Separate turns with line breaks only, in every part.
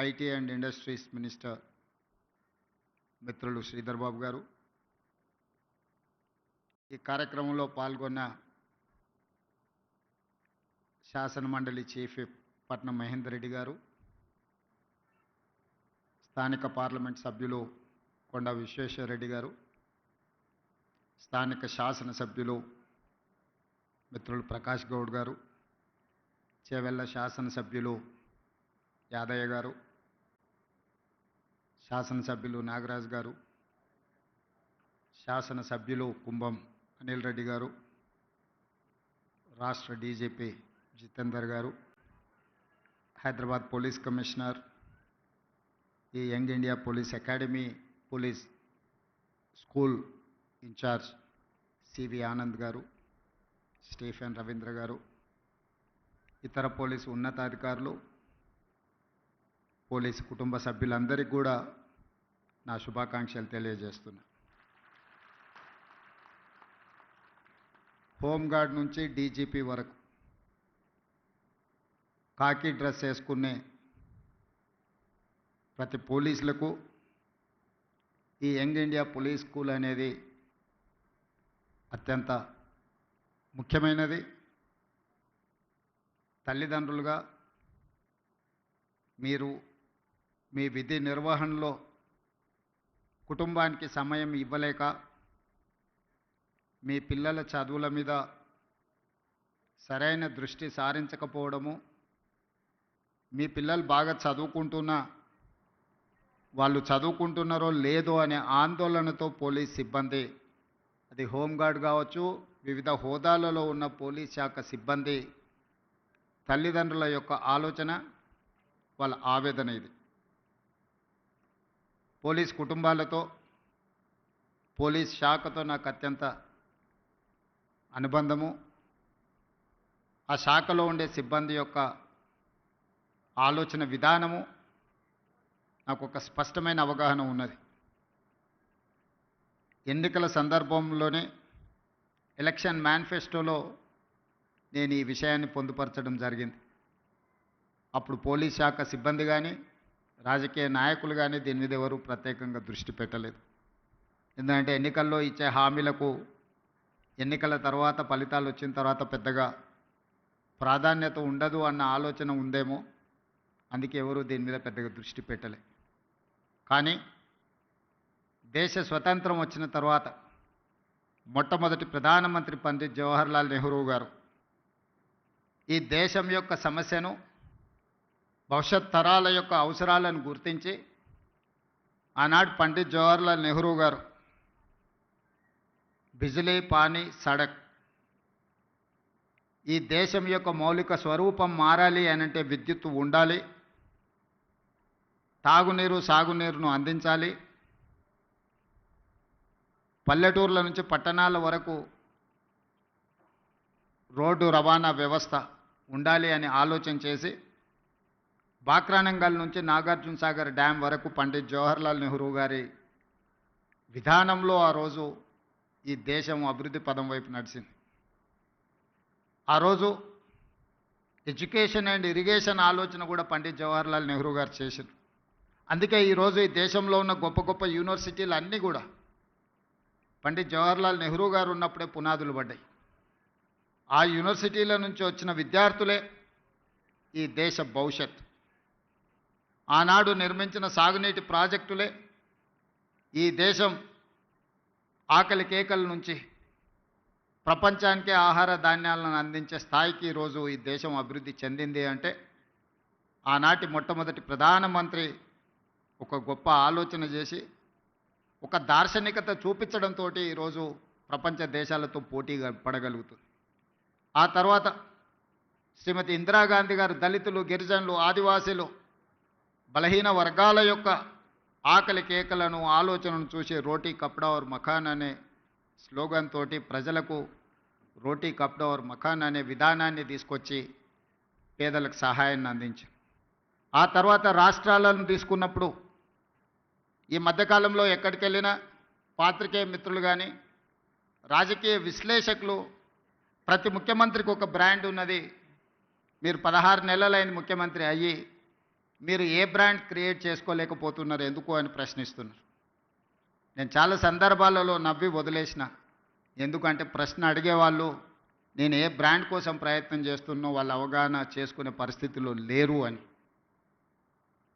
IT and industries minister మిత్రులు శ్రీధర్ బాబు గారు, ఈ కార్యక్రమంలో పాల్గొన్న శాసన మండలి చీఫ్ విప్ పట్నం మహేందర్ రెడ్డి గారు, స్థానిక పార్లమెంట్ సభ్యులు కొండ విశ్వేశ్వరరెడ్డి గారు, స్థానిక శాసనసభ్యులు మిత్రులు ప్రకాష్ గౌడ్ గారు, చేవెళ్ళ శాసనసభ్యులు యాదయ్య గారు, శాసనసభ్యులు నాగరాజ్ గారు, శాసనసభ్యులు కుంభం అనిల్ రెడ్డి గారు, రాష్ట్ర డీజీపీ జితేందర్ గారు, హైదరాబాద్ పోలీస్ కమిషనర్, ఈ young India police academy police school incharge CV Anand గారు, స్టీఫెన్ రవీంద్ర గారు, ఇతర పోలీసు ఉన్నతాధికారులు, పోలీసు కుటుంబ సభ్యులందరికీ కూడా నా శుభాకాంక్షలు తెలియజేస్తున్నా. హోంగార్డ్ నుంచి డీజీపీ వరకు కాకి డ్రెస్ వేసుకునే ప్రతి పోలీసులకు ఈ యంగ్ ఇండియా పోలీస్ స్కూల్ అనేది అత్యంత ముఖ్యమైనది. తల్లిదండ్రులుగా మీరు మీ విధి నిర్వహణలో కుటుంబానికి సమయం ఇవ్వలేక మీ పిల్లల చదువుల మీద సరైన దృష్టి సారించకపోవడము, మీ పిల్లలు బాగా చదువుకుంటున్నా వాళ్ళు చదువుకుంటున్నారో లేదో అనే ఆందోళనతో పోలీస్ సిబ్బంది, అది హోంగార్డ్ కావచ్చు, వివిధ హోదాలలో ఉన్న పోలీస్ శాఖ సిబ్బంది తల్లిదండ్రుల యొక్క ఆలోచన, వాళ్ళ ఆవేదన ఇది. పోలీస్ కుటుంబాలతో, పోలీస్ శాఖతో నాకు అత్యంత అనుబంధము. ఆ శాఖలో ఉండే సిబ్బంది యొక్క ఆలోచన విధానము నాకు ఒక స్పష్టమైన అవగాహన ఉన్నది. ఎన్నికల సందర్భంలోనే ఎలక్షన్ మేనిఫెస్టోలో నేను ఈ విషయాన్ని పొందుపరచడం జరిగింది. అప్పుడు పోలీస్ శాఖ సిబ్బంది కానీ రాజకీయ నాయకులు కానీ దీని మీద ఎవరు ప్రత్యేకంగా దృష్టి పెట్టలేదు. ఎందుకంటే ఎన్నికల్లో ఇచ్చే హామీలకు ఎన్నికల తర్వాత ఫలితాలు వచ్చిన తర్వాత పెద్దగా ప్రాధాన్యత ఉండదు అన్న ఆలోచన ఉందేమో, అందుకే ఎవరు దీని మీద పెద్దగా దృష్టి పెట్టలే. కానీ దేశ స్వతంత్రం వచ్చిన తర్వాత మొట్టమొదటి ప్రధానమంత్రి పండిత్ జవహర్లాల్ నెహ్రూ గారు ఈ దేశం యొక్క సమస్యను, భవిష్యత్ తరాల యొక్క అవసరాలను గుర్తించి ఆనాడు పండిత్ జవహర్లాల్ నెహ్రూ గారు బిజిలీ, పానీ, సడక్, ఈ దేశం యొక్క మౌలిక స్వరూపం మారాలి అనంటే విద్యుత్తు ఉండాలి, తాగునీరు సాగునీరును అందించాలి, పల్లెటూర్ల నుంచి పట్టణాల వరకు రోడ్డు రవాణా వ్యవస్థ ఉండాలి అని ఆలోచన చేసి బాక్రానంగల్ నుంచి నాగార్జున సాగర్ డ్యాం వరకు పండిత్ జవహర్లాల్ నెహ్రూ గారి విధానంలో ఆ రోజు ఈ దేశం అభివృద్ధి పదం వైపు నడిచింది. ఆ రోజు ఎడ్యుకేషన్ అండ్ ఇరిగేషన్ ఆలోచన కూడా పండిత్ జవహర్లాల్ నెహ్రూ గారు చేశారు. అందుకే ఈరోజు ఈ దేశంలో ఉన్న గొప్ప గొప్ప యూనివర్సిటీలు అన్నీ కూడా పండిత్ జవహర్లాల్ నెహ్రూ గారు ఉన్నప్పుడే పునాదులు పడ్డాయి. ఆ యూనివర్సిటీల నుంచి వచ్చిన విద్యార్థులే ఈ దేశ భవిష్యత్. ఆనాడు నిర్మించిన సాగునీటి ప్రాజెక్టులే ఈ దేశం ఆకలి కేకల నుంచి ప్రపంచానికే ఆహార ధాన్యాలను అందించే స్థాయికి ఈరోజు ఈ దేశం అభివృద్ధి చెందింది అంటే ఆనాటి మొట్టమొదటి ప్రధానమంత్రి ఒక గొప్ప ఆలోచన చేసి ఒక దార్శనికత చూపించడంతో ఈరోజు ప్రపంచ దేశాలతో పోటీగా పడగలుగుతుంది. ఆ తర్వాత శ్రీమతి ఇందిరాగాంధీ గారు దళితులు, గిరిజనులు, ఆదివాసీలు, బలహీన వర్గాల యొక్క ఆకలి కేకలను, ఆలోచనను చూసి రోటీ కప్డా ఔర్ మకాన్ అనే స్లోగన్ తోటి ప్రజలకు రోటీ కప్డా ఔర్ మకాన్ అనే విధానాన్ని తీసుకొచ్చి పేదలకు సహాయాన్ని అందించారు. ఆ తర్వాత రాష్ట్రాలను తీసుకున్నప్పుడు ఈ మధ్యకాలంలో ఎక్కడికి వెళ్ళినా పాత్రికేయ మిత్రులు కానీ రాజకీయ విశ్లేషకులు ప్రతి ముఖ్యమంత్రికి ఒక బ్రాండ్ ఉన్నది. మీరు 16 నెలలైన ముఖ్యమంత్రి అయ్యి మీరు ఏ బ్రాండ్ క్రియేట్ చేసుకోలేకపోతున్నారు ఎందుకు అని ప్రశ్నిస్తున్నారు. నేను చాలా సందర్భాలలో నవ్వి వదిలేసిన. ఎందుకంటే ప్రశ్న అడిగేవాళ్ళు నేను ఏ బ్రాండ్ కోసం ప్రయత్నం చేస్తున్నో వాళ్ళు అవగాహన చేసుకునే పరిస్థితుల్లో లేరు అని.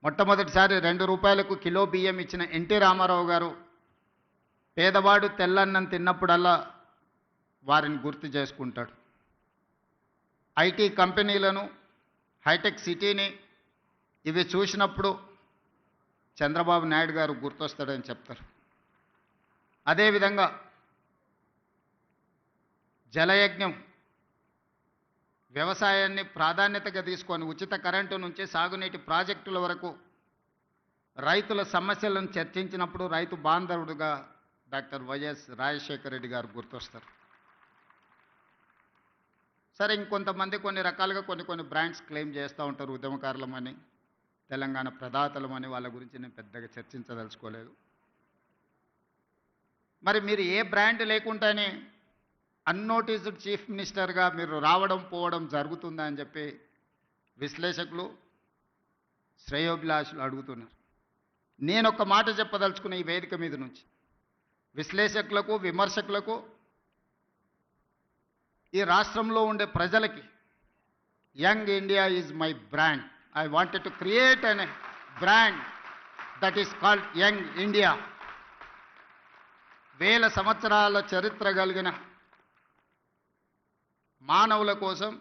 మొట్టమొదటిసారి ₹2 కిలో బియ్యం ఇచ్చిన ఎన్టీ రామారావు గారు పేదవాడు తెల్లన్నం తిన్నప్పుడల్లా వారిని గుర్తు చేసుకుంటాడు. ఐటీ కంపెనీలను, హైటెక్ సిటీని ఇవి చూసినప్పుడు చంద్రబాబు నాయుడు గారు గుర్తొస్తాడని చెప్తారు. అదేవిధంగా జలయజ్ఞం వ్యవసాయాన్ని ప్రాధాన్యతగా తీసుకొని ఉచిత కరెంటు నుంచి సాగునీటి ప్రాజెక్టుల వరకు రైతుల సమస్యలను చర్చించినప్పుడు రైతు బాంధవుడుగా డాక్టర్ వైఎస్ రాజశేఖర రెడ్డి గారు గుర్తొస్తారు. సరే, ఇంకొంతమంది కొన్ని రకాలుగా కొన్ని బ్రాండ్స్ క్లెయిమ్ చేస్తూ ఉంటారు. ఉద్యమకారులమని, తెలంగాణ ప్రదాతలమని. వాళ్ళ గురించి నేను పెద్దగా చర్చించదలుచుకోలేదు. మరి మీరు ఏ బ్రాండ్ లేకుండానే అన్నోటీస్డ్ చీఫ్ మినిస్టర్గా మీరు రావడం పోవడం జరుగుతుందా అని చెప్పి విశ్లేషకులు, శ్రేయోభిలాషులు అడుగుతున్నారు. నేను ఒక మాట చెప్పదలుచుకున్న ఈ వేదిక మీద నుంచి విశ్లేషకులకు, విమర్శకులకు, ఈ రాష్ట్రంలో ఉండే ప్రజలకి, young India is my brand. I wanted to create an brand that is called young India. 1000 సంవత్సరాల చరిత్ర కలిగిన మానవుల కోసం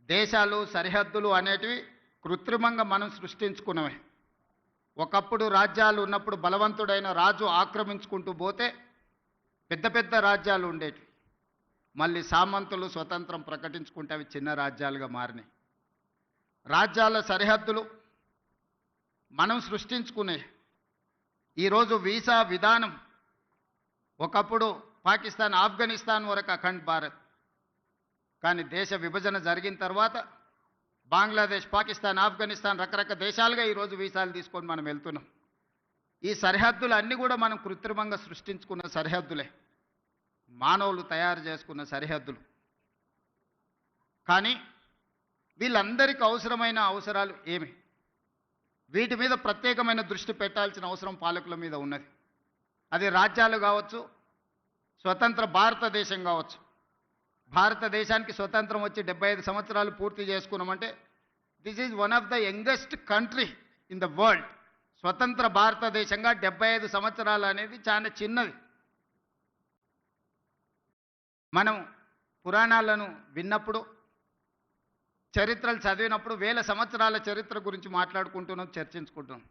దేశాలు, సరిహద్దులు అనేటివి కృత్రిమంగా మనం సృష్టించుకున్నవే. ఒకప్పుడు రాజ్యాలు ఉన్నప్పుడు బలవంతుడైన రాజు ఆక్రమించుకుంటూ పోతే పెద్ద పెద్ద రాజ్యాలు ఉండేవి. మళ్ళీ సామంతులు స్వతంత్రం ప్రకటించుకుంటే అవి చిన్న రాజ్యాలుగా మారినాయి. రాజ్యాల సరిహద్దులు మనం సృష్టించుకునే. ఈరోజు వీసా విధానం ఒకప్పుడు పాకిస్తాన్, ఆఫ్ఘనిస్తాన్ వరకు అఖండ్ భారత్. కానీ దేశ విభజన జరిగిన తర్వాత బంగ్లాదేశ్, పాకిస్తాన్, ఆఫ్ఘనిస్తాన్ రకరకాల దేశాలుగా ఈరోజు వీసాలు తీసుకొని మనం వెళ్తున్నాం. ఈ సరిహద్దులు అన్నీ కూడా మనం కృత్రిమంగా సృష్టించుకున్న సరిహద్దులే, మానవులు తయారు చేసుకున్న సరిహద్దులు. కానీ వీళ్ళందరికీ అవసరమైన అవసరాలు ఏమి? వీటి మీద ప్రత్యేకమైన దృష్టి పెట్టాల్సిన అవసరం పాలకుల మీద ఉన్నది. అది రాజ్యాలు కావచ్చు, స్వతంత్ర భారతదేశం కావచ్చు. భారతదేశానికి స్వతంత్రం వచ్చి 75 సంవత్సరాలు పూర్తి చేసుకున్నామంటే this is one of the youngest country in the world. స్వతంత్ర భారతదేశంగా 75 సంవత్సరాలు అనేది చాలా చిన్నది. మనం పురాణాలను విన్నప్పుడు, చరిత్రలు చదివినప్పుడు 1000 సంవత్సరాల చరిత్ర గురించి మాట్లాడుకుంటున్నాం, చర్చించుకుంటున్నాం.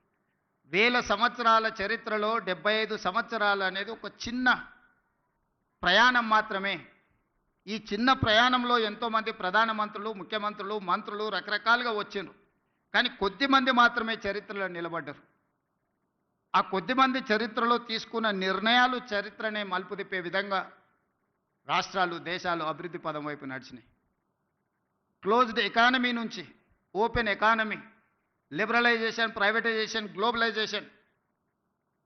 1000 సంవత్సరాల చరిత్రలో 75 సంవత్సరాలు అనేది ఒక చిన్న ప్రయాణం మాత్రమే. ఈ చిన్న ప్రయాణంలో ఎంతోమంది ప్రధానమంత్రులు, ముఖ్యమంత్రులు, మంత్రులు రకరకాలుగా వచ్చిండ్రు. కానీ కొద్దిమంది మాత్రమే చరిత్రలో నిలబడ్డారు. ఆ కొద్దిమంది చరిత్రలో తీసుకున్న నిర్ణయాలు చరిత్రనే మలుపు తిప్పే విధంగా రాష్ట్రాలు, దేశాలు అభివృద్ధి పదం వైపు నడిచినాయి. క్లోజ్డ్ ఎకానమీ నుంచి open economy, liberalisation, privatisation, globalisation.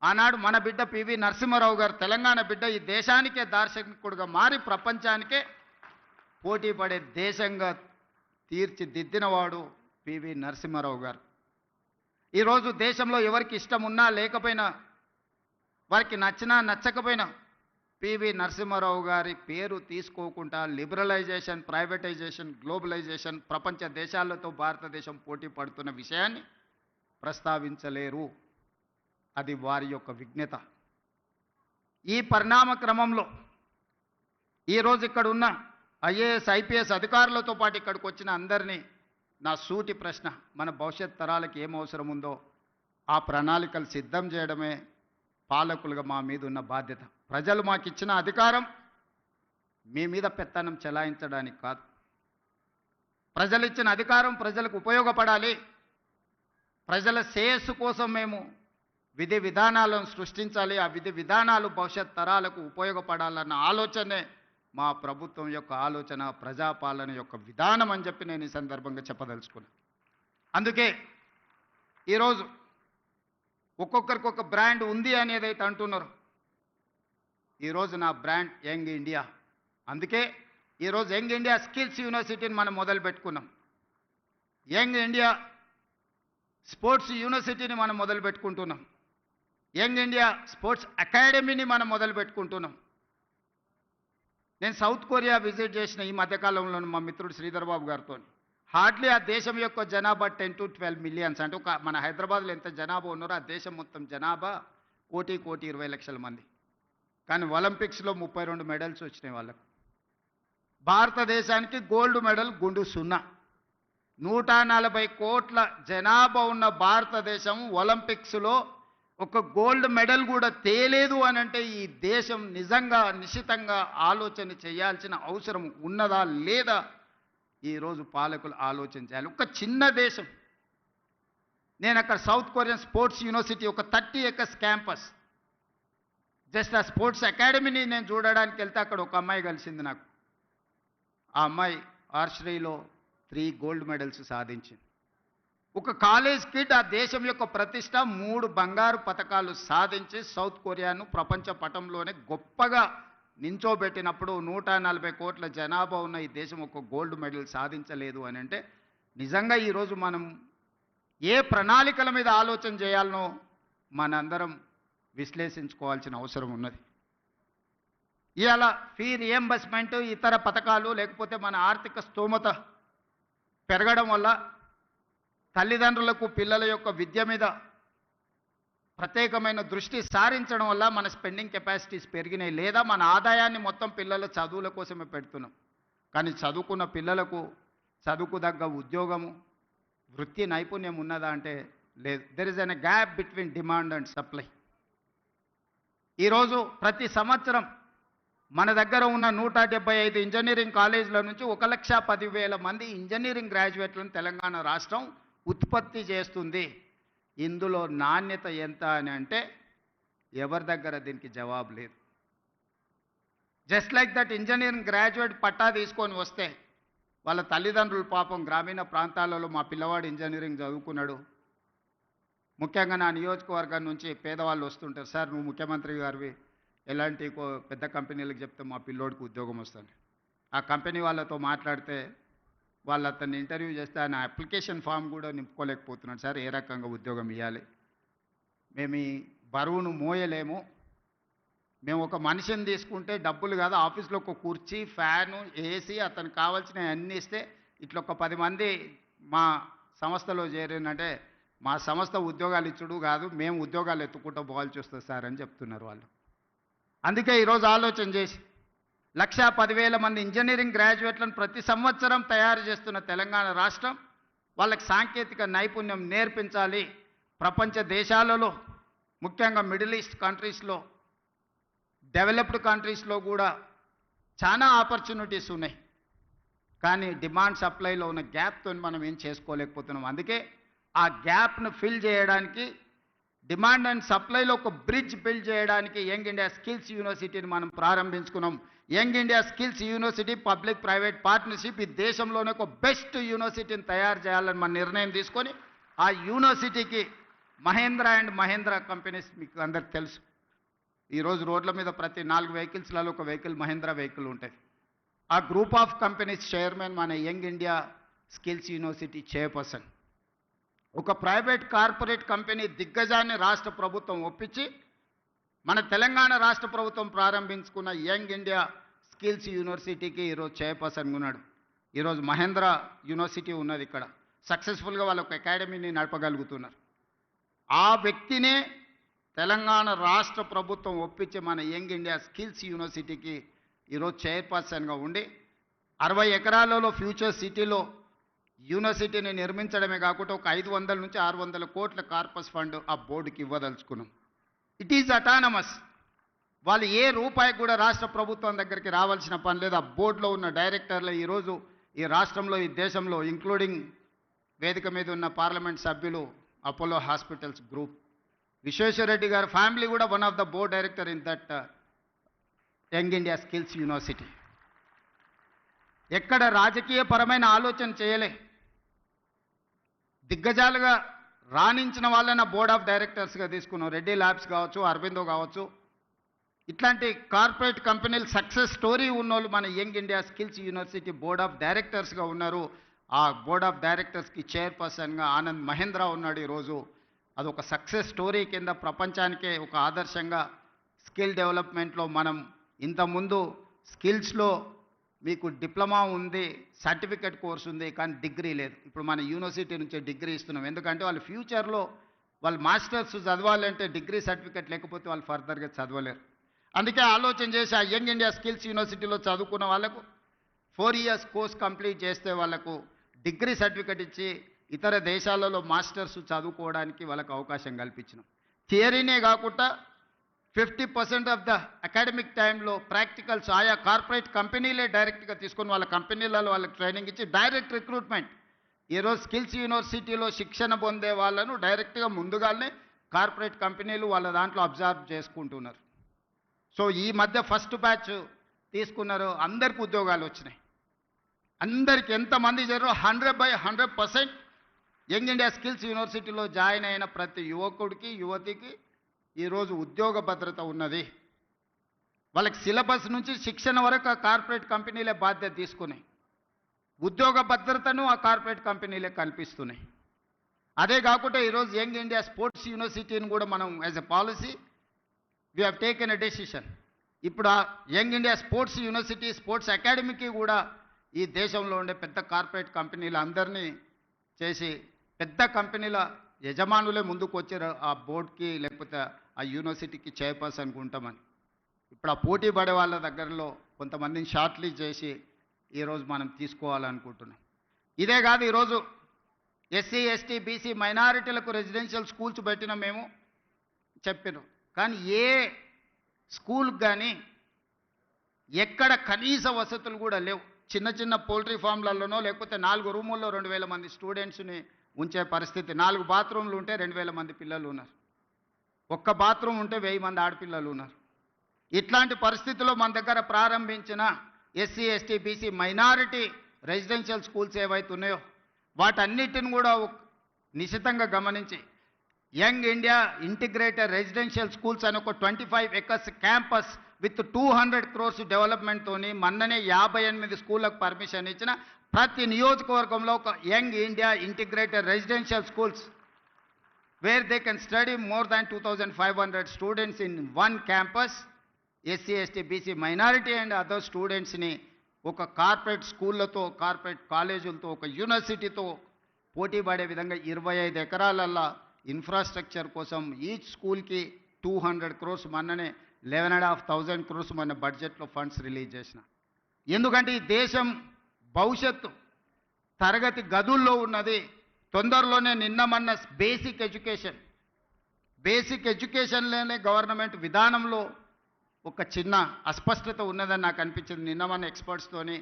ఆనాడు మన బిడ్డ పివి నరసింహారావు గారు, తెలంగాణ బిడ్డ, ఈ దేశానికే దార్శనికుడుగా మారి ప్రపంచానికే పోటీ పడే దేశంగా తీర్చిదిద్దినవాడు పివి నరసింహారావు గారు. ఈరోజు దేశంలో ఎవరికి ఇష్టం ఉన్నా లేకపోయినా, వారికి నచ్చినా నచ్చకపోయినా పివి నరసింహారావు గారి పేరు తీసుకోకుండా లిబరలైజేషన్, ప్రైవేటైజేషన్, గ్లోబలైజేషన్, ప్రపంచ దేశాలతో భారతదేశం పోటీ పడుతున్న విషయాన్ని ప్రస్తావించలేరు. అది వారి యొక్క విజ్ఞత. ఈ పరిణామ క్రమంలో ఈరోజు ఇక్కడ ఉన్న ఐఏఎస్, ఐపీఎస్ అధికారులతో పాటు ఇక్కడికి వచ్చిన అందరినీ నా సూటి ప్రశ్న, మన భవిష్యత్ తరాలకు ఏం అవసరం ఉందో ఆ ప్రణాళికలు సిద్ధం చేయడమే పాలకులుగా మా మీద ఉన్న బాధ్యత. ప్రజలు మాకు ఇచ్చిన అధికారం మీ మీద పెత్తనం చెలాయించడానికి కాదు. ప్రజలు ఇచ్చిన అధికారం ప్రజలకు ఉపయోగపడాలి. ప్రజల శ్రేయస్సు కోసం మేము విధి విధానాలను సృష్టించాలి. ఆ విధి విధానాలు భవిష్యత్ తరాలకు ఉపయోగపడాలన్న ఆలోచనే మా ప్రభుత్వం యొక్క ఆలోచన, ప్రజాపాలన యొక్క విధానం అని చెప్పి నేను ఈ సందర్భంగా చెప్పదలుచుకున్నాను. అందుకే ఈరోజు ఒక్కొక్కరికి ఒక బ్రాండ్ ఉంది అనేది అయితే అంటున్నారు. ఈరోజు నా బ్రాండ్ యంగ్ ఇండియా. అందుకే ఈరోజు యంగ్ ఇండియా స్కిల్స్ యూనివర్సిటీని మనం మొదలు పెట్టుకున్నాం. యంగ్ ఇండియా స్పోర్ట్స్ యూనివర్సిటీని మనం మొదలు పెట్టుకుంటున్నాం. యంగ్ ఇండియా స్పోర్ట్స్ అకాడమీని మనం మొదలు పెట్టుకుంటున్నాం. నేను సౌత్ కొరియా విజిట్ చేసిన ఈ మధ్యకాలంలో మా మిత్రుడు శ్రీధర్ బాబు గారితో. హార్డ్లీ ఆ దేశం యొక్క జనాభా 10 to 12 మిలియన్స్. అంటే మన హైదరాబాద్లో ఎంత జనాభా ఉన్నారో ఆ దేశం మొత్తం జనాభా 1,20,00,000 మంది. కానీ ఒలింపిక్స్లో 32 మెడల్స్ వచ్చినాయి వాళ్ళకు. భారతదేశానికి గోల్డ్ మెడల్ గుండు 0. 140 కోట్ల జనాభా ఉన్న భారతదేశం ఒలింపిక్స్లో ఒక గోల్డ్ మెడల్ కూడా తేలేదు అని అంటే ఈ దేశం నిజంగా నిశితంగా ఆలోచన చేయాల్సిన అవసరం ఉన్నదా లేదా ఈరోజు పాలకులు ఆలోచన చేయాలి. ఒక చిన్న దేశం. నేను అక్కడ సౌత్ కొరియన్ స్పోర్ట్స్ యూనివర్సిటీ ఒక 30 acres క్యాంపస్, జస్ట్ ఆ స్పోర్ట్స్ అకాడమీని నేను చూడడానికి వెళ్తే అక్కడ ఒక అమ్మాయి కలిసింది నాకు. ఆ అమ్మాయి ఆర్చరీలో 3 గోల్డ్ మెడల్స్ సాధించింది. ఒక కాలేజ్ కిడ్ ఆ దేశం యొక్క ప్రతిష్ట 3 బంగారు పతకాలు సాధించి సౌత్ కొరియాను ప్రపంచ పటంలోనే గొప్పగా నించోబెట్టినప్పుడు 140 కోట్ల జనాభా ఉన్న ఈ దేశం ఒక గోల్డ్ మెడల్ సాధించలేదు అని అంటే నిజంగా ఈరోజు మనం ఏ ప్రణాళికల మీద ఆలోచన చేయాలనో మనందరం విశ్లేషించుకోవాల్సిన అవసరం ఉన్నది. ఇవాళ ఫీ రియంబర్స్మెంట్, ఇతర పథకాలు లేకపోతే మన ఆర్థిక స్తోమత పెరగడం వల్ల తల్లిదండ్రులకు పిల్లల యొక్క విద్య మీద ప్రత్యేకమైన దృష్టి సారించడం వల్ల మన స్పెండింగ్ కెపాసిటీస్ పెరిగినాయి. లేదా మన ఆదాయాన్ని మొత్తం పిల్లల చదువుల కోసమే పెడుతున్నాం. కానీ చదువుకున్న పిల్లలకు చదువుకు తగ్గ ఉద్యోగము, వృత్తి నైపుణ్యం ఉన్నదా అంటే లేదు. There is an gap between demand and supply. ఈరోజు ప్రతి సంవత్సరం మన దగ్గర ఉన్న 175 ఇంజనీరింగ్ కాలేజీల నుంచి 1,10,000 మంది ఇంజనీరింగ్ గ్రాడ్యుయేట్లను తెలంగాణ రాష్ట్రం ఉత్పత్తి చేస్తుంది. ఇందులో నాణ్యత ఎంత అని అంటే ఎవరి దగ్గర దీనికి జవాబు లేదు. Just like that engineering graduate పట్టా తీసుకొని వస్తే వాళ్ళ తల్లిదండ్రులు పాపం గ్రామీణ ప్రాంతాలలో మా పిల్లవాడు ఇంజనీరింగ్ చదువుకున్నాడు. ముఖ్యంగా నా నియోజకవర్గం నుంచి పేదవాళ్ళు వస్తుంటారు, సార్ నువ్వు ముఖ్యమంత్రి గారివి ఎలాంటి పెద్ద కంపెనీలకు చెప్తే మా పిల్లోడికి ఉద్యోగం వస్తుంది. ఆ కంపెనీ వాళ్ళతో మాట్లాడితే వాళ్ళు అతన్ని ఇంటర్వ్యూ చేస్తే ఆయన అప్లికేషన్ ఫామ్ కూడా నింపుకోలేకపోతున్నాడు, సార్ ఏ రకంగా ఉద్యోగం ఇవ్వాలి, మేము ఈ బరువును మోయలేము, మేము ఒక మనిషిని తీసుకుంటే డబ్బులు కాదు, ఆఫీస్లో ఒక కుర్చీ, ఫ్యాను, ఏసీ, అతనికి కావాల్సిన అన్నీ ఇస్తే ఇట్లా ఒక 10 మంది మా సంస్థలో చేరినంటే మా సంస్థ ఉద్యోగాలు ఇచ్చుడు కాదు, మేము ఉద్యోగాలు ఎత్తుకుంటూ పోవాల్సి వస్తుంది సార్ అని చెప్తున్నారు వాళ్ళు. అందుకే ఈరోజు ఆలోచన చేసి 1,10,000 మంది ఇంజనీరింగ్ గ్రాడ్యుయేట్లను ప్రతి సంవత్సరం తయారు చేస్తున్న తెలంగాణ రాష్ట్రం వాళ్ళకి సాంకేతిక నైపుణ్యం నేర్పించాలి. ప్రపంచ దేశాలలో ముఖ్యంగా మిడిల్ ఈస్ట్ కంట్రీస్లో, డెవలప్డ్ కంట్రీస్లో కూడా చాలా ఆపర్చునిటీస్ ఉన్నాయి. కానీ డిమాండ్ సప్లైలో ఉన్న గ్యాప్తో మనం ఏం చేసుకోలేకపోతున్నాం. అందుకే ఆ గ్యాప్ను ఫిల్ చేయడానికి, డిమాండ్ అండ్ సప్లైలో ఒక బ్రిడ్జ్ బిల్డ్ చేయడానికి యంగ్ ఇండియా స్కిల్స్ యూనివర్సిటీని మనం ప్రారంభించుకున్నాం. Young India skills university public private partnership ఈ దేశంలోనే ఒక బెస్ట్ యూనివర్సిటీని తయారు చేయాలని మన నిర్ణయం తీసుకొని ఆ యూనివర్సిటీకి మహేంద్ర అండ్ మహేంద్ర కంపెనీస్ మీకు అందరికి తెలుసు. ఈరోజు రోడ్ల మీద ప్రతి 4 వెహికల్స్లలో ఒక మహేంద్ర వెహికల్ ఉంటుంది. ఆ గ్రూప్ ఆఫ్ కంపెనీస్ చైర్మన్ మన young India skills university chairperson. ఒక ప్రైవేట్ కార్పొరేట్ కంపెనీ దిగ్గజాన్ని రాష్ట్ర ప్రభుత్వం ఒప్పించి మన తెలంగాణ రాష్ట్ర ప్రభుత్వం ప్రారంభించుకున్న యంగ్ ఇండియా స్కిల్స్ యూనివర్సిటీకి ఈరోజు చైర్పర్సన్గా ఉన్నాడు. ఈరోజు మహేంద్ర యూనివర్సిటీ ఉన్నది ఇక్కడ. సక్సెస్ఫుల్గా వాళ్ళ ఒక అకాడమీని నడపగలుగుతున్నారు. ఆ వ్యక్తినే తెలంగాణ రాష్ట్ర ప్రభుత్వం ఒప్పించి మన యంగ్ ఇండియా స్కిల్స్ యూనివర్సిటీకి ఈరోజు చైర్పర్సన్గా ఉండి 60 ఎకరాలలో ఫ్యూచర్ సిటీలో యూనివర్సిటీని నిర్మించడమే కాకుండా ఒక 500 నుంచి 600 కోట్ల కార్పస్ ఫండ్ ఆ బోర్డుకి ఇవ్వదలుచుకున్నాం. It is autonomous. వాళ్ళు ఏ రూపాయి కూడా రాష్ట్ర ప్రభుత్వం దగ్గరికి రావాల్సిన పని లేదు. ఆ బోర్డులో ఉన్న డైరెక్టర్లు ఈరోజు ఈ రాష్ట్రంలో, ఈ దేశంలో, ఇంక్లూడింగ్ వేదిక మీద ఉన్న పార్లమెంట్ సభ్యులు, అపోలో హాస్పిటల్స్ గ్రూప్, విశ్వేశ్వరరెడ్డి గారి ఫ్యామిలీ కూడా one of the board director in that young India skills university. ఎక్కడ రాజకీయపరమైన ఆలోచన చేయలే. దిగ్గజాలుగా రాణించిన వాళ్ళని బోర్డ్ ఆఫ్ డైరెక్టర్స్గా తీసుకున్నాం. రెడ్డి ల్యాబ్స్ కావచ్చు, అరబిందో కావచ్చు, ఇట్లాంటి కార్పొరేట్ కంపెనీలు సక్సెస్ స్టోరీ ఉన్నోళ్ళు మన young India skills university board of డైరెక్టర్స్గా ఉన్నారు. ఆ బోర్డ్ ఆఫ్ డైరెక్టర్స్కి చైర్పర్సన్గా ఆనంద్ మహేంద్ర ఉన్నాడు ఈరోజు. అదొక సక్సెస్ స్టోరీ కింద ప్రపంచానికే ఒక ఆదర్శంగా స్కిల్ డెవలప్మెంట్లో మనం ఇంతకుముందు స్కిల్స్లో మీకు డిప్లొమా ఉంది, సర్టిఫికెట్ కోర్స్ ఉంది, కానీ డిగ్రీ లేదు. ఇప్పుడు మన యూనివర్సిటీ నుంచి డిగ్రీ ఇస్తున్నాం. ఎందుకంటే వాళ్ళు ఫ్యూచర్లో వాళ్ళు మాస్టర్స్ చదవాలంటే డిగ్రీ సర్టిఫికెట్ లేకపోతే వాళ్ళు ఫర్దర్గా చదవలేరు. అందుకే ఆలోచన చేసి ఆ యంగ్ ఇండియా స్కిల్స్ యూనివర్సిటీలో చదువుకున్న వాళ్ళకు 4 years కోర్స్ కంప్లీట్ చేస్తే వాళ్ళకు డిగ్రీ సర్టిఫికెట్ ఇచ్చి ఇతర దేశాలలో మాస్టర్స్ చదువుకోవడానికి వాళ్ళకు అవకాశం కల్పించినాం. థియరీనే కాకుండా 50% ఆఫ్ ద అకాడమిక్ టైంలో ప్రాక్టికల్స్ ఆయా కార్పొరేట్ కంపెనీలే డైరెక్ట్గా తీసుకొని వాళ్ళ కంపెనీలలో వాళ్ళకి ట్రైనింగ్ ఇచ్చి డైరెక్ట్ రిక్రూట్మెంట్. ఈరోజు స్కిల్స్ యూనివర్సిటీలో శిక్షణ పొందే వాళ్ళను డైరెక్ట్గా ముందుగానే కార్పొరేట్ కంపెనీలు వాళ్ళ దాంట్లో అబ్జర్వ్ చేసుకుంటున్నారు. సో ఈ మధ్య ఫస్ట్ బ్యాచ్ తీసుకున్నారు, అందరికీ ఉద్యోగాలు వచ్చినాయి. అందరికి ఎంతమంది చేరారో 100% యంగ్ ఇండియా స్కిల్స్ యూనివర్సిటీలో జాయిన్ అయిన ప్రతి యువకుడికి యువతికి ఈరోజు ఉద్యోగ భద్రత ఉన్నది. వాళ్ళకి సిలబస్ నుంచి శిక్షణ వరకు ఆ కార్పొరేట్ కంపెనీలే బాధ్యత తీసుకున్నాయి. ఉద్యోగ భద్రతను ఆ కార్పొరేట్ కంపెనీలే కల్పిస్తున్నాయి. అదే కాకుండా ఈరోజు యంగ్ ఇండియా స్పోర్ట్స్ యూనివర్సిటీని కూడా మనం as a policy we have taken a decision. ఇప్పుడు ఆ young India sports university sports అకాడమీకి కూడా ఈ దేశంలో ఉండే పెద్ద కార్పొరేట్ కంపెనీలు అందరినీ చేసి పెద్ద కంపెనీల యజమానులే ముందుకు వచ్చారు ఆ బోర్డుకి లేకపోతే ఆ యూనివర్సిటీకి చైర్పర్సన్కి ఉంటామని. ఇప్పుడు ఆ పోటీ పడే వాళ్ళ దగ్గరలో కొంతమందిని షార్ట్ లిస్ట్ చేసి ఈరోజు మనం తీసుకోవాలనుకుంటున్నాం. ఇదే కాదు, ఈరోజు ఎస్సీ ఎస్టీ బీసీ మైనారిటీలకు రెసిడెన్షియల్ స్కూల్స్ పెట్టిన మేము చెప్పినాం. కానీ ఏ స్కూల్కి కానీ ఎక్కడ కనీస వసతులు కూడా లేవు. చిన్న చిన్న పోల్ట్రీ ఫామ్లలోనో లేకపోతే 4 రూముల్లో 2000 మంది స్టూడెంట్స్ని ఉంచే పరిస్థితి. 4 బాత్రూమ్లు ఉంటే 2000 మంది పిల్లలు ఉన్నారు. ఒక్క బాత్రూమ్ ఉంటే 1000 మంది ఆడపిల్లలు ఉన్నారు. ఇట్లాంటి పరిస్థితుల్లో మన దగ్గర ప్రారంభించిన SC ST BC minority residential schools ఏవైతే ఉన్నాయో వాటన్నిటిని కూడా నిశితంగా గమనించి young India integrated residential schools అని ఒక 25 acres క్యాంపస్ విత్ 200 crores డెవలప్మెంట్తోని మొన్ననే 58 స్కూళ్ళకు పర్మిషన్ ఇచ్చిన ప్రతి నియోజకవర్గంలో ఒక young India integrated residential schools where they can study more than 2500 students in one campus. SC ST BC minority and other స్టూడెంట్స్ని ఒక కార్పొరేట్ స్కూళ్ళతో కార్పొరేట్ కాలేజీలతో ఒక యూనివర్సిటీతో పోటీ పడే విధంగా 25 ఎకరాలల్లో ఇన్ఫ్రాస్ట్రక్చర్ కోసం ఈచ్ స్కూల్కి 200 crores మొన్ననే 11,500 crores మన బడ్జెట్లో ఫండ్స్ రిలీజ్ చేసిన. ఎందుకంటే ఈ దేశం భవిష్యత్తు తరగతి గదుల్లో ఉన్నది. తొందరలోనే నిన్న బేసిక్ ఎడ్యుకేషన్లోనే గవర్నమెంట్ విధానంలో ఒక చిన్న అస్పష్టత ఉన్నదని నాకు అనిపించింది. నిన్న మన ఎక్స్పర్ట్స్తోని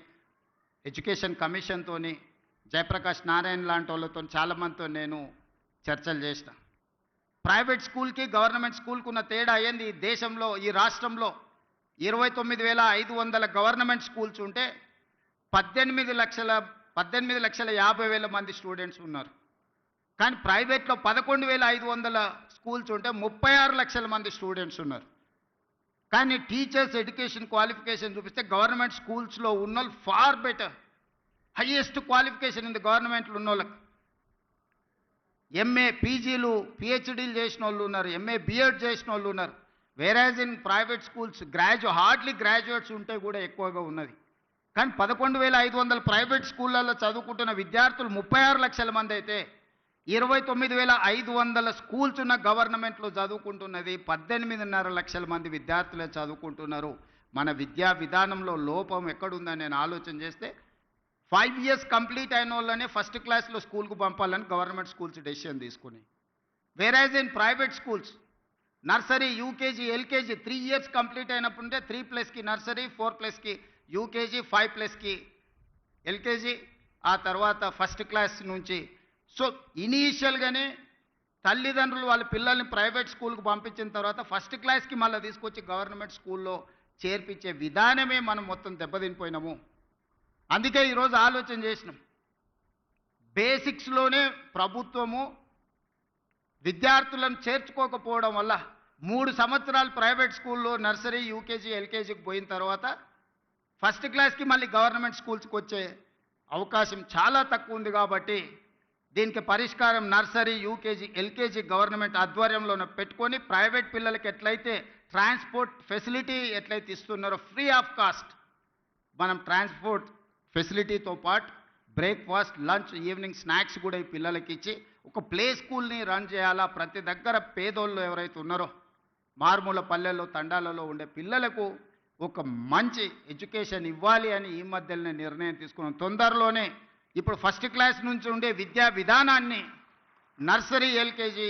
ఎడ్యుకేషన్ కమిషన్తోని జయప్రకాష్ నారాయణ లాంటి వాళ్ళతో చాలామందితో నేను చర్చలు చేసిన. ప్రైవేట్ స్కూల్కి గవర్నమెంట్ స్కూల్కి ఉన్న తేడా అయ్యింది. ఈ దేశంలో ఈ రాష్ట్రంలో 29,500 గవర్నమెంట్ స్కూల్స్ ఉంటే 18,50,000 మంది స్టూడెంట్స్ ఉన్నారు. కానీ ప్రైవేట్లో 11,500 స్కూల్స్ ఉంటే 36 లక్షల మంది స్టూడెంట్స్ ఉన్నారు. కానీ టీచర్స్ ఎడ్యుకేషన్ క్వాలిఫికేషన్ చూపిస్తే గవర్నమెంట్ స్కూల్స్లో ఉన్న వాళ్ళు ఫార్ బెటర్, హైయెస్ట్ క్వాలిఫికేషన్ ఉంది గవర్నమెంట్లో ఉన్న వాళ్ళకి. ఎంఏ పీజీలు పిహెచ్డీలు చేసిన వాళ్ళు ఉన్నారు, ఎంఏ బిఎడ్ చేసిన వాళ్ళు ఉన్నారు. వేరాజ్ in private schools hardly graduates ఉంటే కూడా ఎక్కువగా ఉన్నది. కానీ 11,500 ప్రైవేట్ స్కూళ్ళల్లో చదువుకుంటున్న విద్యార్థులు 36 లక్షల మంది అయితే 29,500 స్కూల్స్ ఉన్న గవర్నమెంట్లో చదువుకుంటున్నది 18.5 లక్షల మంది విద్యార్థులే చదువుకుంటున్నారు. మన విద్యా విధానంలో లోపం ఎక్కడుందని నేను ఆలోచన చేస్తే 5 years కంప్లీట్ అయిన వాళ్ళనే ఫస్ట్ క్లాస్లో స్కూల్కు పంపాలని గవర్నమెంట్ స్కూల్స్ డెసిషన్ తీసుకుని, whereas in private schools nursery UKG LKG 3 years complete అయినప్పుడే 3+కి నర్సరీ, 4+కి యూకేజీ, 5+కి ఎల్కేజీ, ఆ తర్వాత ఫస్ట్ క్లాస్ నుంచి. సో ఇనీషియల్గానే తల్లిదండ్రులు వాళ్ళ పిల్లల్ని ప్రైవేట్ స్కూల్కి పంపించిన తర్వాత ఫస్ట్ క్లాస్కి మళ్ళీ తీసుకొచ్చి గవర్నమెంట్ స్కూల్లో చేర్పించే విధానమే మనం మొత్తం దెబ్బతినిపోయినాము. అందుకే ఈరోజు ఆలోచన చేసినాం, బేసిక్స్లోనే ప్రభుత్వము విద్యార్థులను చేర్చుకోకపోవడం వల్ల 3 సంవత్సరాలు ప్రైవేట్ స్కూల్లో నర్సరీ యూకేజీ ఎల్కేజీకి పోయిన తర్వాత ఫస్ట్ క్లాస్కి మళ్ళీ గవర్నమెంట్ స్కూల్స్కి వచ్చే అవకాశం చాలా తక్కువ ఉంది కాబట్టి దీనికి పరిష్కారం నర్సరీ, యూకేజీ, ఎల్కేజీ గవర్నమెంట్ ఆధ్వర్యంలోనే పెట్టుకొని ప్రైవేట్ పిల్లలకి ఎట్లయితే ట్రాన్స్పోర్ట్ ఫెసిలిటీ ఎట్లయితే ఇస్తున్నారో ఫ్రీ ఆఫ్ కాస్ట్ మనం ట్రాన్స్పోర్ట్ ఫెసిలిటీతో పాటు బ్రేక్ఫాస్ట్, లంచ్, ఈవినింగ్ స్నాక్స్ కూడా ఈ పిల్లలకి ఇచ్చి ఒక ప్లే స్కూల్ని రన్ చేయాలా. ప్రతి దగ్గర పేదోళ్ళు ఎవరైతే ఉన్నారో మారుమూల పల్లెల్లో, తండాలలో ఉండే పిల్లలకు ఒక మంచి ఎడ్యుకేషన్ ఇవ్వాలి అని ఈ మధ్యలోనే నిర్ణయం తీసుకున్నాం. తొందరలోనే ఇప్పుడు ఫస్ట్ క్లాస్ నుంచి ఉండే విద్యా విధానాన్ని నర్సరీ, ఎల్కేజీ,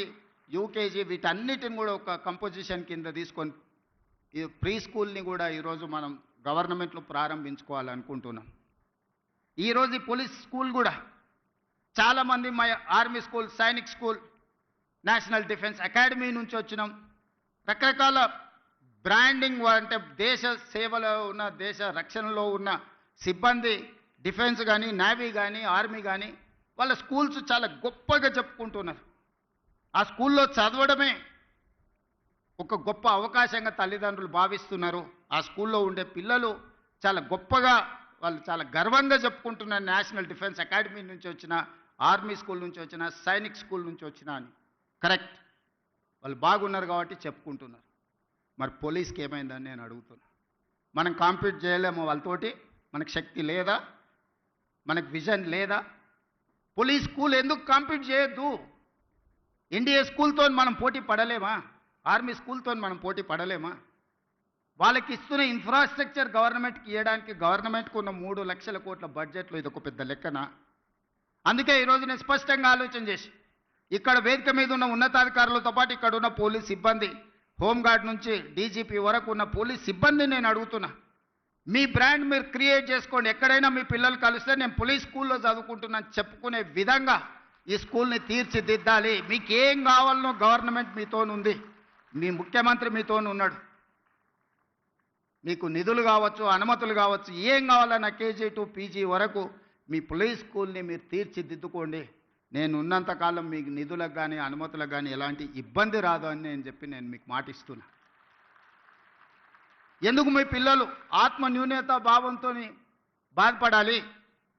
యూకేజీ వీటన్నిటిని కూడా ఒక కంపోజిషన్ కింద తీసుకొని ఈ ప్రీ స్కూల్ని కూడా ఈరోజు మనం గవర్నమెంట్లో ప్రారంభించుకోవాలనుకుంటున్నాం. ఈరోజు ఈ పోలీస్ స్కూల్ కూడా చాలామంది మా army school, Sainik school, national defence academy నుంచి వచ్చినాం. రకరకాల బ్రాండింగ్ అంటే దేశ సేవలో ఉన్న, దేశ రక్షణలో ఉన్న సిబ్బంది డిఫెన్స్ కానీ, నేవీ కానీ, ఆర్మీ కానీ వాళ్ళ స్కూల్స్ చాలా గొప్పగా చెప్పుకుంటున్నారు. ఆ స్కూల్లో చదవడమే ఒక గొప్ప అవకాశంగా తల్లిదండ్రులు భావిస్తున్నారు. ఆ స్కూల్లో ఉండే పిల్లలు చాలా గొప్పగా, వాళ్ళు చాలా గర్వంగా చెప్పుకుంటున్నారు. నేషనల్ డిఫెన్స్ అకాడమీ నుంచి వచ్చిన, ఆర్మీ స్కూల్ నుంచి వచ్చిన, సైనిక్ స్కూల్ నుంచి వచ్చిన అని. కరెక్ట్, వాళ్ళు బాగున్నారు కాబట్టి చెప్పుకుంటున్నారు. మరి పోలీస్కి ఏమైందని నేను అడుగుతున్నా. మనం కాంపీట్ చేయలేము వాళ్ళతోటి? మనకు శక్తి లేదా? మనకు విజన్ లేదా? పోలీస్ స్కూల్ ఎందుకు కాంపీట్ చేయొద్దు? ఎన్డీఏ స్కూల్తో మనం పోటీ పడలేమా? ఆర్మీ స్కూల్తో మనం పోటీ పడలేమా? వాళ్ళకి ఇస్తున్న ఇన్ఫ్రాస్ట్రక్చర్ గవర్నమెంట్కి ఇవ్వడానికి గవర్నమెంట్కు ఉన్న 3 లక్షల కోట్ల బడ్జెట్లో ఇది ఒక పెద్ద లెక్కన. అందుకే ఈరోజు నేను స్పష్టంగా ఆలోచన చేసి ఇక్కడ వేదిక మీద ఉన్న ఉన్నతాధికారులతో పాటు ఇక్కడ ఉన్న పోలీస్ సిబ్బంది, హోంగార్డ్ నుంచి డీజీపీ వరకు ఉన్న పోలీస్ సిబ్బందిని నేను అడుగుతున్నా, మీ బ్రాండ్ మీరు క్రియేట్ చేసుకోండి. ఎక్కడైనా మీ పిల్లలు కలిస్తే నేను పోలీస్ స్కూల్లో చదువుకుంటున్నాను చెప్పుకునే విధంగా ఈ స్కూల్ని తీర్చిదిద్దాలి. మీకు ఏం కావాలనో గవర్నమెంట్ మీతోనుంది, మీ ముఖ్యమంత్రి మీతోనున్నాడు. మీకు నిధులు కావచ్చు, అనుమతులు కావచ్చు, ఏం కావాలన్నా కేజీ టు పీజీ వరకు మీ పోలీస్ స్కూల్ని మీరు తీర్చిదిద్దుకోండి. నేను ఉన్నంతకాలం మీకు నిధులకు కానీ, అనుమతులకు కానీ ఎలాంటి ఇబ్బంది రాదు అని నేను మీకు మాటిస్తున్నా. ఎందుకు మీ పిల్లలు ఆత్మ న్యూనత భావంతో బాధపడాలి?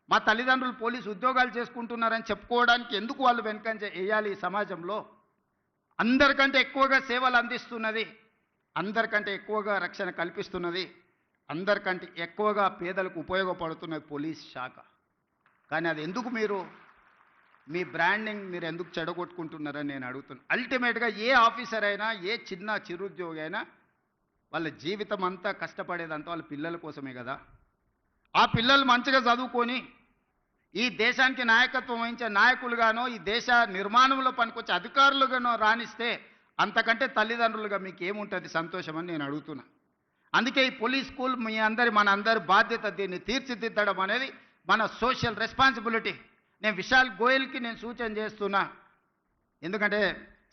మా తల్లిదండ్రులు పోలీసు ఉద్యోగాలు చేసుకుంటున్నారని చెప్పుకోవడానికి ఎందుకు వాళ్ళు వెనుకంజ వేయాలి? ఈ సమాజంలో అందరికంటే ఎక్కువగా సేవలు అందిస్తున్నది, అందరికంటే ఎక్కువగా రక్షణ కల్పిస్తున్నది, అందరికంటే ఎక్కువగా పేదలకు ఉపయోగపడుతున్నది పోలీస్ శాఖ. కానీ అది ఎందుకు మీరు మీ బ్రాండింగ్ మీరు ఎందుకు చెడగొట్టుకుంటున్నారని నేను అడుగుతున్నాను. అల్టిమేట్గా ఏ ఆఫీసర్ అయినా, ఏ చిన్న చిరుద్యోగి అయినా వాళ్ళ జీవితం అంతా కష్టపడేదంతా వాళ్ళ పిల్లల కోసమే కదా. ఆ పిల్లలు మంచిగా చదువుకొని ఈ దేశానికి నాయకత్వం వహించే నాయకులుగానో, ఈ దేశ నిర్మాణంలో పనికొచ్చే అధికారులుగానో రాణిస్తే అంతకంటే తల్లిదండ్రులుగా మీకు ఏముంటుంది సంతోషం అని నేను అడుగుతున్నా. అందుకే ఈ పోలీస్ స్కూల్ మన అందరి బాధ్యత. దీన్ని తీర్చిదిద్దడం అనేది మన సోషల్ రెస్పాన్సిబిలిటీ. నేను విశాల్ గోయల్కి నేను సూచన చేస్తున్నా. ఎందుకంటే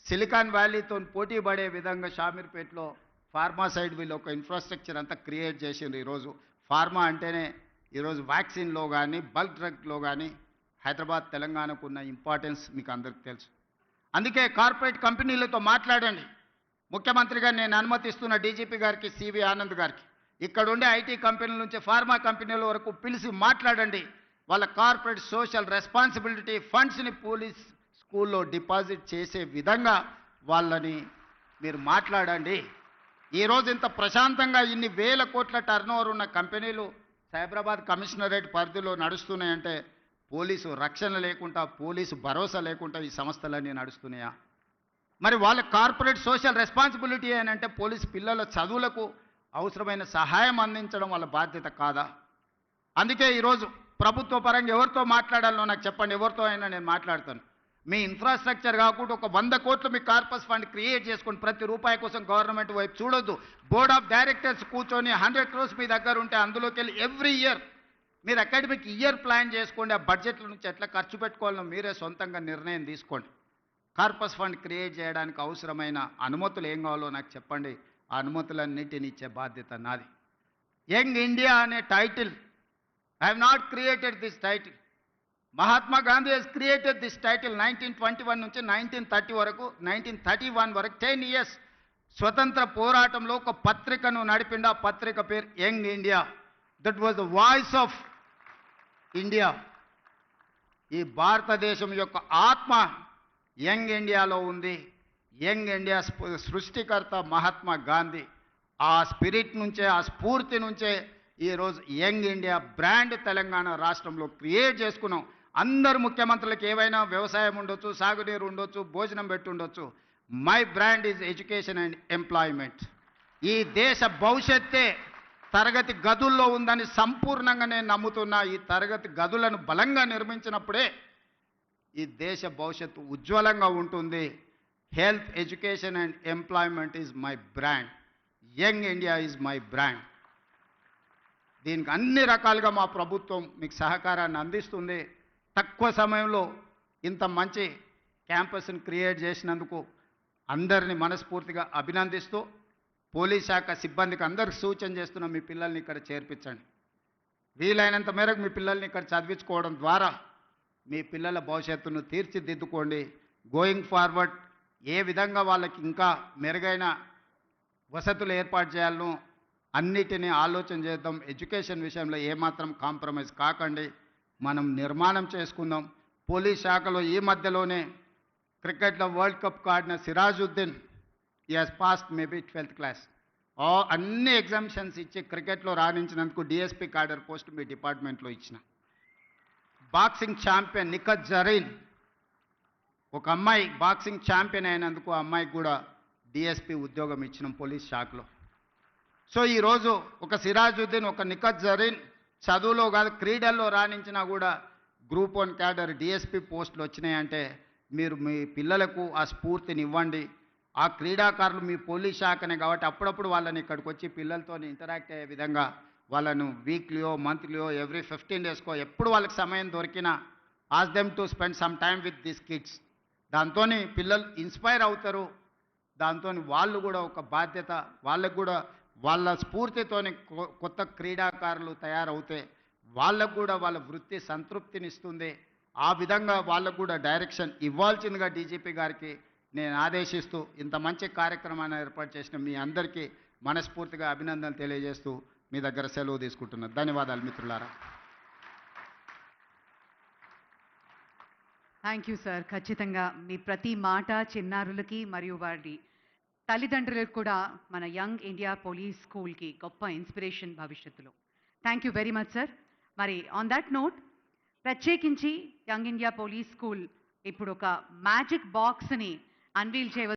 సిలికాన్ వ్యాలీతో పోటీ పడే విధంగా షామీర్పేటలో ఫార్మా సైడ్ వీళ్ళు ఒక ఇన్ఫ్రాస్ట్రక్చర్ అంతా క్రియేట్ చేసిండ్రు. ఈరోజు ఫార్మా అంటేనే ఈరోజు వ్యాక్సిన్లో కానీ, బల్క్ డ్రగ్లో కానీ హైదరాబాద్, తెలంగాణకు ఉన్న ఇంపార్టెన్స్ మీకు అందరికీ తెలుసు. అందుకే కార్పొరేట్ కంపెనీలతో మాట్లాడండి. ముఖ్యమంత్రిగా నేను అనుమతిస్తున్న డీజీపీ గారికి, సివి ఆనంద్ గారికి, ఇక్కడ ఉండే ఐటీ కంపెనీల నుంచి ఫార్మా కంపెనీల వరకు పిలిచి మాట్లాడండి. వాళ్ళ కార్పొరేట్ సోషల్ రెస్పాన్సిబిలిటీ ఫండ్స్ని పోలీస్ స్కూల్లో డిపాజిట్ చేసే విధంగా వాళ్ళని మీరు మాట్లాడండి. ఈరోజు ఇంత ప్రశాంతంగా ఇన్ని వేల కోట్ల టర్నోవర్ ఉన్న కంపెనీలు సైబరాబాద్ కమిషనరేట్ పరిధిలో నడుస్తున్నాయంటే పోలీసు రక్షణ లేకుండా, పోలీసు భరోసా లేకుండా ఈ సంస్థలన్నీ నడుస్తున్నాయా? మరి వాళ్ళ కార్పొరేట్ సోషల్ రెస్పాన్సిబిలిటీ అంటే పోలీసు పిల్లల చదువులకు అవసరమైన సహాయం అందించడం వాళ్ళ బాధ్యత కాదా? అందుకే ఈరోజు ప్రభుత్వ పరంగా ఎవరితో మాట్లాడాలో నాకు చెప్పండి, ఎవరితో అయినా నేను మాట్లాడతాను. మీ ఇన్ఫ్రాస్ట్రక్చర్ కాకుండా ఒక 100 కోట్లు మీ కార్పస్ ఫండ్ క్రియేట్ చేసుకొని ప్రతి రూపాయి కోసం గవర్నమెంట్ వైపు చూడొద్దు. బోర్డ్ ఆఫ్ డైరెక్టర్స్ కూర్చొని 100 crores మీ దగ్గర ఉంటే అందులోకి వెళ్ళి ఎవ్రీ ఇయర్ మీరు అకాడమిక్ ఇయర్ ప్లాన్ చేసుకోండి. ఆ బడ్జెట్ల నుంచి ఎట్లా ఖర్చు పెట్టుకోవాలో మీరే సొంతంగా నిర్ణయం తీసుకోండి. కార్పస్ ఫండ్ క్రియేట్ చేయడానికి అవసరమైన అనుమతులు ఏం కావాలో నాకు చెప్పండి. ఆ అనుమతులన్నిటిని ఇచ్చే బాధ్యత నాది. యంగ్ ఇండియా అనే title, I have not created this title. Mahatma Gandhi has created this title 1921 నుంచి 1930 వరకు, 1931 వరకు 10 years స్వతంత్ర పోరాటంలో ఒక పత్రికను నడిపిండు. ఆ పత్రిక పేరు young India. That was the voice of India. ఈ భారతదేశం యొక్క ఆత్మ యంగ్ ఇండియాలో ఉంది. యంగ్ ఇండియా సృష్టికర్త మహాత్మా గాంధీ. ఆ స్పిరిట్ నుంచే, ఆ స్ఫూర్తి నుంచే ఈరోజు యంగ్ ఇండియా బ్రాండ్ తెలంగాణ రాష్ట్రంలో క్రియేట్ చేసుకున్నాం. అందరు ముఖ్యమంత్రులకు ఏవైనా వ్యవసాయం ఉండొచ్చు, సాగునీరు ఉండొచ్చు, భోజనం పెట్టి ఉండొచ్చు. My brand is education and employment. ఈ దేశ భవిష్యత్తే తరగతి గదుల్లో ఉందని సంపూర్ణంగా నేను నమ్ముతున్నా. ఈ తరగతి గదులను బలంగా నిర్మించినప్పుడే ఈ దేశ భవిష్యత్తు ఉజ్వలంగా ఉంటుంది. Health, education and employment is my brand. Young India is my brand. దీనికి అన్ని రకాలుగా మా ప్రభుత్వం మీకు సహకారాన్ని అందిస్తుంది. తక్కువ సమయంలో ఇంత మంచి క్యాంపస్ని క్రియేట్ చేసినందుకు అందరినీ మనస్ఫూర్తిగా అభినందిస్తూ, పోలీస్ శాఖ సిబ్బందికి అందరికి సూచన చేస్తున్న మీ పిల్లల్ని ఇక్కడ చేర్పించండి. వీలైనంత మేరకు మీ పిల్లల్ని ఇక్కడ చదివించుకోవడం ద్వారా మీ పిల్లల భవిష్యత్తును తీర్చిదిద్దుకోండి. గోయింగ్ ఫార్వర్డ్ ఏ విధంగా వాళ్ళకి ఇంకా మెరుగైన వసతులు ఏర్పాటు చేయాలనో అన్నిటినీ ఆలోచన చేద్దాం. ఎడ్యుకేషన్ విషయంలో ఏమాత్రం కాంప్రమైజ్ కాకండి. మనం నిర్మాణం చేసుకుందాం. పోలీస్ శాఖలో ఈ మధ్యలోనే క్రికెట్లో వరల్డ్ కప్ ఆడిన సిరాజుద్దీన్ ఈ has passed maybe 12th class. అన్ని ఎగ్జామిషన్స్ ఇచ్చి క్రికెట్లో రాణించినందుకు డిఎస్పీ క్యాడర్ పోస్ట్ మీ డిపార్ట్మెంట్లో ఇచ్చిన. బాక్సింగ్ ఛాంపియన్ నిఖత్ జరీన్, ఒక అమ్మాయి బాక్సింగ్ ఛాంపియన్ అయినందుకు ఆ అమ్మాయికి కూడా డిఎస్పీ ఉద్యోగం ఇచ్చినాం పోలీస్ శాఖలో. సో ఈరోజు ఒక సిరాజుద్దీన్, ఒక నిఖత్ జరీన్ చదువులో కాదు క్రీడల్లో రాణించినా కూడా గ్రూప్ 1 క్యాడర్ డిఎస్పీ పోస్టులు వచ్చినాయంటే మీరు మీ పిల్లలకు ఆ స్ఫూర్తిని ఇవ్వండి. ఆ క్రీడాకారులు మీ పోలీస్ శాఖనే కాబట్టి అప్పుడప్పుడు వాళ్ళని ఇక్కడికి వచ్చి పిల్లలతో ఇంటరాక్ట్ అయ్యే విధంగా వాళ్ళను వీక్లీయో, మంత్లీయో, ఎవ్రీ 15 డేస్కో ఎప్పుడు వాళ్ళకి సమయం దొరికినా ask them to spend some time with this kids. దాంతో పిల్లలు ఇన్స్పైర్ అవుతారు. దాంతో వాళ్ళు కూడా ఒక బాధ్యత, వాళ్ళకు కూడా వాళ్ళ స్ఫూర్తితోని కొత్త క్రీడాకారులు తయారవుతే వాళ్ళకు కూడా వాళ్ళ వృత్తి సంతృప్తినిస్తుంది. ఆ విధంగా వాళ్ళకు కూడా డైరెక్షన్ ఇవ్వాల్సిందిగా డీజీపీ గారికి నేను ఆదేశిస్తూ ఇంత మంచి కార్యక్రమాన్ని ఏర్పాటు చేసిన మీ అందరికీ మనస్ఫూర్తిగా అభినందనలు తెలియజేస్తూ మీ దగ్గర సెలవు తీసుకుంటున్నాను. ధన్యవాదాలు మిత్రులారా.
Thank you sir. ఖచ్చితంగా మీ ప్రతి మాట చిన్నారులకి మరియు వారి తల్లిదండ్రులకు కూడా మన యంగ్ ఇండియా పోలీస్ స్కూల్కి గొప్ప ఇన్స్పిరేషన్ భవిష్యత్తులో. Thank you very much sir. మరి ఆన్ దట్ నోట్ ప్రత్యేకించి యంగ్ ఇండియా పోలీస్ స్కూల్ ఇప్పుడు ఒక మ్యాజిక్ బాక్స్ని అన్వీల్ చేయవచ్చు.